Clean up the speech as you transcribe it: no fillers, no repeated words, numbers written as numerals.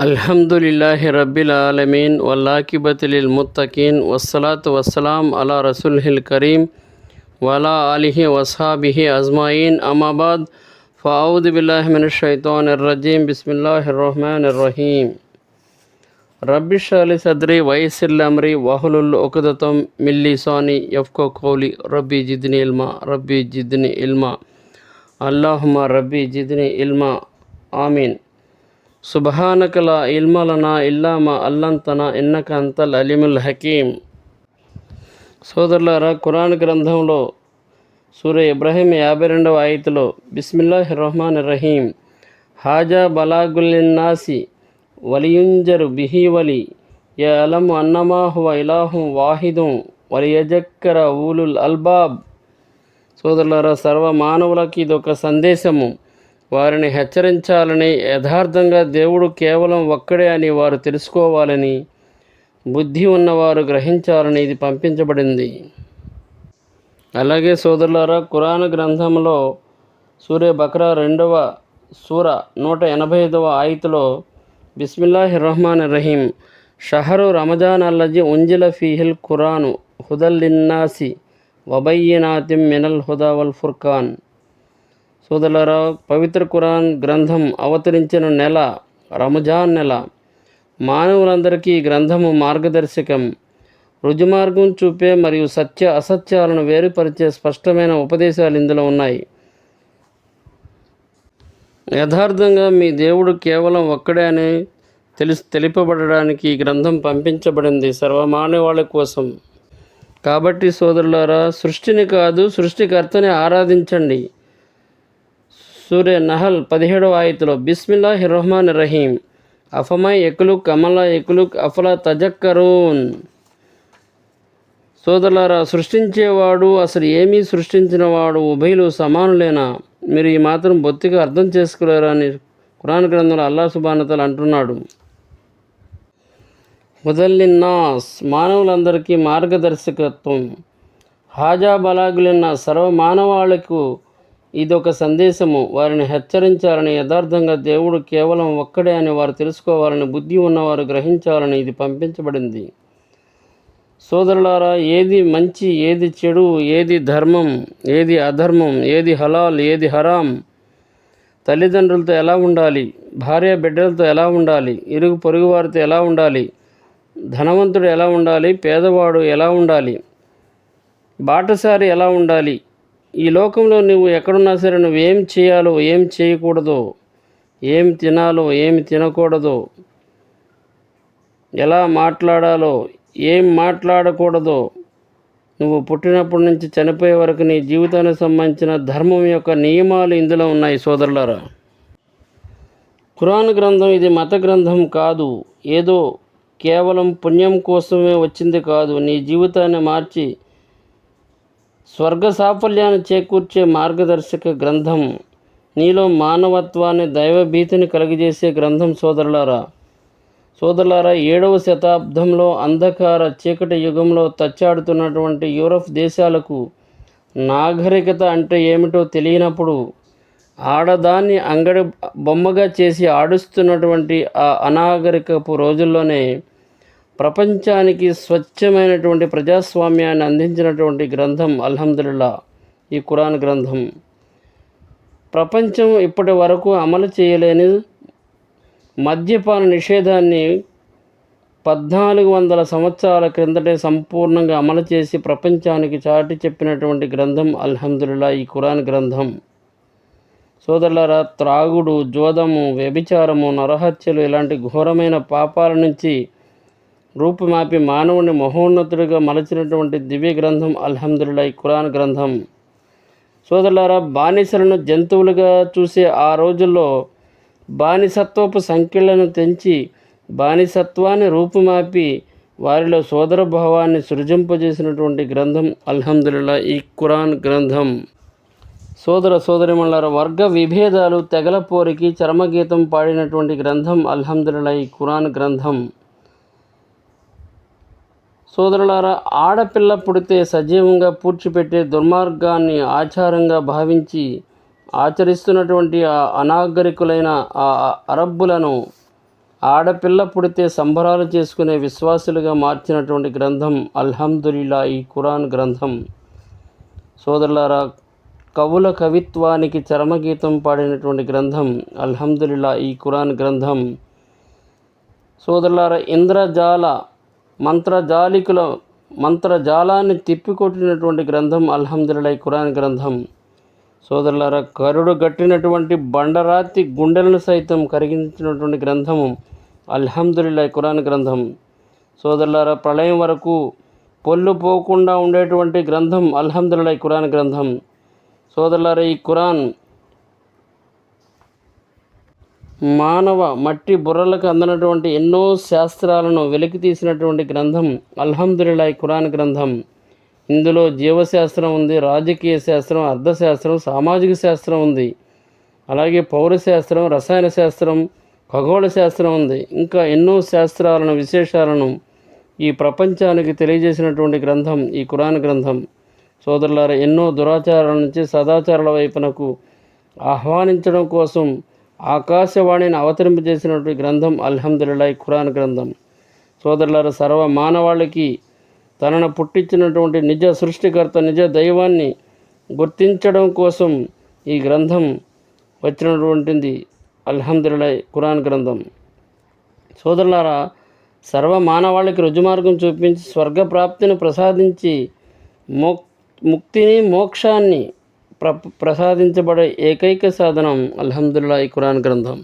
అల్హమ్దులిల్లాహి రబ్బిల్ ఆలమీన్ వల్లాకిబతు lil ముత్తకీన్ వస్సలాతు వస్సలాం అలా రసూలిల్ కరీం వలా ఆలిహి వస్హాబిహి అజ్మాయిన్ అమాబాద్ ఫఅఊదు బిల్లాహి మినష్ షైతానిర్ రజీం బిస్మిల్లాహిర్ రహ్మానిర్ రహీం రబ్బి ఇష్రహ్ లీ సద్రీ వయస్సిర్ లీ అమ్రీ వహ్లుల్ ఉక్దతం మిన్ లిసానీ యఫ్కహు కౌలీ రబ్బీ జిద్ని ఇల్మా అల్లాహుమ్మా రబ్బీ జిద్ని ఇల్మా ఆమీన్. సుబ్హానక లా ఇల్మ లనా ఇల్లా మా అల్లంతనా ఇన్నక అంతల్ అలీముల్ హకీం. సోదరులారా, ఖురాన్ గ్రంథంలో సూర ఇబ్రాహీం 52వ ఆయతులో బిస్మిల్లాహిర్ రహ్మానిర్ రహీం హాజా బలాగుల్లిన్నాసి వలియుంజరు బిహి వలి యఅలము అన్నమా హువ ఇలాహుం వాహిదుం వలియజక్కర ఊలుల్ అల్బాబ్. సోదరులారా, సర్వ మానవులకి ఇదొక సందేశము. వారిని హెచ్చరించాలని, యథార్థంగా దేవుడు కేవలం ఒక్కడే అని వారు తెలుసుకోవాలని, బుద్ధి ఉన్నవారు గ్రహించాలని ఇది పంపించబడింది. అలాగే సోదరులారా, ఖురాన్ గ్రంథంలో సూరే బక్రా 2వ సూర 185వ ఆయతులో బిస్మిల్లాహిర్ రహ్మానిర్ రహీం షహరు రమజాన్ అల్లజీ ఉంజిల ఫీహిల్ ఖురాను హుదల్ లిన్నాసి వబయ్యినాతిం మినల్ హుదా వల్ ఫుర్ఖాన్. సోదరులారా, పవిత్ర ఖురాన్ గ్రంథం అవతరించిన నెల రంజాన్ నెల. మానవులందరికీ ఈ గ్రంథము మార్గదర్శకం, రుజుమార్గం చూపే మరియు సత్య అసత్యాలను వేరుపరిచే స్పష్టమైన ఉపదేశాలు ఇందులో ఉన్నాయి. యథార్థంగా మీ దేవుడు కేవలం ఒక్కడే అని తెలిపబడడానికి ఈ గ్రంథం పంపించబడింది, సర్వమానవాళి కోసం. కాబట్టి సోదరులారా, సృష్టిని కాదు సృష్టికర్తని ఆరాధించండి. సూరే నహల్ 17వ ఆయతులో బిస్మిల్లాహిర్ రహ్మానిర్ రహీం అఫమై యక్లుక్ అమలా యక్లుక్ అఫలా తజక్కరూన్. సోదరులారా, సృష్టించేవాడు అసలు ఏమీ సృష్టించినవాడు ఉభయులు సమానులేనా? మీరు ఈ మాత్రం బొత్తిగా అర్థం చేసుకోలేరా అని ఖురాన్ గ్రంథంలో అల్లాహ్ సుబ్హానహు వ తఆలా అంటున్నాడు. హుదల్ లిన్నాస్, మానవులందరికీ మార్గదర్శకత్వం. హాజా బలాగులిన్నాస్, సర్వ మానవాళికు ఇదొక సందేశము. వారిని హెచ్చరించాలని, యథార్థంగా దేవుడు కేవలం ఒక్కడే అని వారు తెలుసుకోవాలని, బుద్ధి ఉన్నవారు గ్రహించాలని ఇది పంపించబడింది. సోదరులారా, ఏది మంచి, ఏది చెడు, ఏది ధర్మం, ఏది అధర్మం, ఏది హలాల్, ఏది హరాం, తల్లిదండ్రులతో ఎలా ఉండాలి, భార్య బిడ్డలతో ఎలా ఉండాలి, ఇరుగు పొరుగు వారితో ఎలా ఉండాలి, ధనవంతుడు ఎలా ఉండాలి, పేదవాడు ఎలా ఉండాలి, బాటసారి ఎలా ఉండాలి, ఈ లోకంలో నువ్వు ఎక్కడున్నా సరే నువ్వు ఏం చేయాలో ఏం చేయకూడదో, ఏం తినాలో ఏమి తినకూడదో, ఎలా మాట్లాడాలో ఏం మాట్లాడకూడదో, నువ్వు పుట్టినప్పటి నుంచి చనిపోయే వరకు నీ జీవితానికి సంబంధించిన ధర్మం యొక్క నియమాలు ఇందులో ఉన్నాయి. సోదరులారా, ఖురాన్ గ్రంథం ఇది మత గ్రంథం కాదు, ఏదో కేవలం పుణ్యం కోసమే వచ్చింది కాదు. నీ జీవితాన్ని మార్చి స్వర్గ సాఫల్యాన్ని చేకూర్చే మార్గదర్శక గ్రంథం, నీలో మానవత్వాన్ని, దైవభీతిని కలిగజేసే గ్రంథం. సోదరులారా, 7వ శతాబ్దంలో అంధకార చీకటి యుగంలో తచ్చాడుతున్నటువంటి యూరప్ దేశాలకు నాగరికత అంటే ఏమిటో తెలియనప్పుడు ఆడదాన్ని అంగడి బొమ్మగా చేసి ఆడుస్తున్నటువంటి ఆ అనాగరికపు రోజుల్లోనే ప్రపంచానికి స్వచ్ఛమైనటువంటి ప్రజాస్వామ్యాన్ని అందించినటువంటి గ్రంథం అల్హమ్దులిల్లా ఈ ఖురాన్ గ్రంథం. ప్రపంచం ఇప్పటి వరకు అమలు చేయలేని మద్యపాన నిషేధాన్ని 1400 సంవత్సరాల క్రిందటే సంపూర్ణంగా అమలు చేసి ప్రపంచానికి చాటి చెప్పినటువంటి గ్రంథం అల్హమ్దులిల్లా ఈ ఖురాన్ గ్రంథం. సోదరులారా, త్రాగుడు, జోదము, వ్యభిచారము, నరహత్యలు ఇలాంటి ఘోరమైన పాపాల నుంచి రూపుమాపి మానవుని మహోన్నతుడిగా మలచినటువంటి దివ్య గ్రంథం అల్హమ్దులిల్లా ఈ ఖురాన్ గ్రంథం. సోదరులారా, బానిసలను జంతువులుగా చూసే ఆ రోజుల్లో బానిసత్వపు సంఖ్యలను తెంచి బానిసత్వాన్ని రూపుమాపి వారిలో సోదర భావాన్ని సృజింపజేసినటువంటి గ్రంథం అల్హమ్దులిల్లా ఈ ఖురాన్ గ్రంథం. సోదర సోదరిమణులారా, వర్గ విభేదాలు, తెగల పోరికి చరమగీతం పాడినటువంటి గ్రంథం అల్హమ్దులిల్లా ఈ ఖురాన్ గ్రంథం. సోదరులారా, ఆడపిల్ల పుడితే సజీవంగా పూడ్చిపెట్టే దుర్మార్గాన్ని ఆచారంగా భావించి ఆచరిస్తున్నటువంటి ఆ అనాగరికులైన ఆ అరబ్బులను ఆడపిల్ల పుడితే సంబరాలు చేసుకునే విశ్వాసులుగా మార్చినటువంటి గ్రంథం అల్హమ్దులిల్లా ఈ ఖురాన్ గ్రంథం. సోదరులారా, కవుల కవిత్వానికి చరమగీతం పాడినటువంటి గ్రంథం అల్హమ్దులిల్లా ఈ ఖురాన్ గ్రంథం. సోదరులారా, ఇంద్రజాల మంత్రజాలికుల మంత్రజాలాన్ని తిప్పికొట్టినటువంటి గ్రంథం అల్హమ్దులిల్లా ఈ ఖురాన్ గ్రంథం. సోదరులారా, కరుడు గట్టినటువంటి బండరాతి గుండెలను సైతం కరిగించినటువంటి గ్రంథము అల్హమ్దులిల్లా ఈ ఖురాన్ గ్రంథం. సోదరులారా, ప్రళయం వరకు పొల్లు పోకుండా ఉండేటువంటి గ్రంథం అల్హమ్దులిల్లా ఈ ఖురాన్ గ్రంథం. సోదరులారా, ఈ ఖురాన్ మానవ మట్టి బుర్రలకు అందనటువంటి ఎన్నో శాస్త్రాలను వెలికి తీసినటువంటి గ్రంథం అల్హమ్దులిల్లా ఈ ఖురాన్ గ్రంథం. ఇందులో జీవశాస్త్రం ఉంది, రాజకీయ శాస్త్రం, అర్థశాస్త్రం, సామాజిక శాస్త్రం ఉంది. అలాగే పౌరశాస్త్రం, రసాయన శాస్త్రం, ఖగోళ శాస్త్రం ఉంది. ఇంకా ఎన్నో శాస్త్రాలను, విశేషాలను ఈ ప్రపంచానికి తెలియజేసినటువంటి గ్రంథం ఈ ఖురాన్ గ్రంథం. సోదరులారా, ఎన్నో దురాచారాల నుంచి సదాచారాల వైపునకు ఆహ్వానించడం కోసం ఆకాశవాణిని అవతరింపజేసినటువంటి గ్రంథం అల్హమ్దులిల్లా ఈ ఖురాన్ గ్రంథం. సోదరులారా, సర్వ మానవాళికి తనను పుట్టించినటువంటి నిజ సృష్టికర్త, నిజ దైవాన్ని గుర్తించడం కోసం ఈ గ్రంథం వచ్చినటువంటిది అల్హమ్దులిల్లా ఖురాన్ గ్రంథం. సోదరులారా, సర్వ మానవాళికి రుజుమార్గం చూపించి స్వర్గప్రాప్తిని ప్రసాదించి ముక్తిని, మోక్షాన్ని ప్రసాదించబడే ఏకైక సాధనం అల్హమ్దులిల్లా ఈ ఖురాన్ గ్రంథం.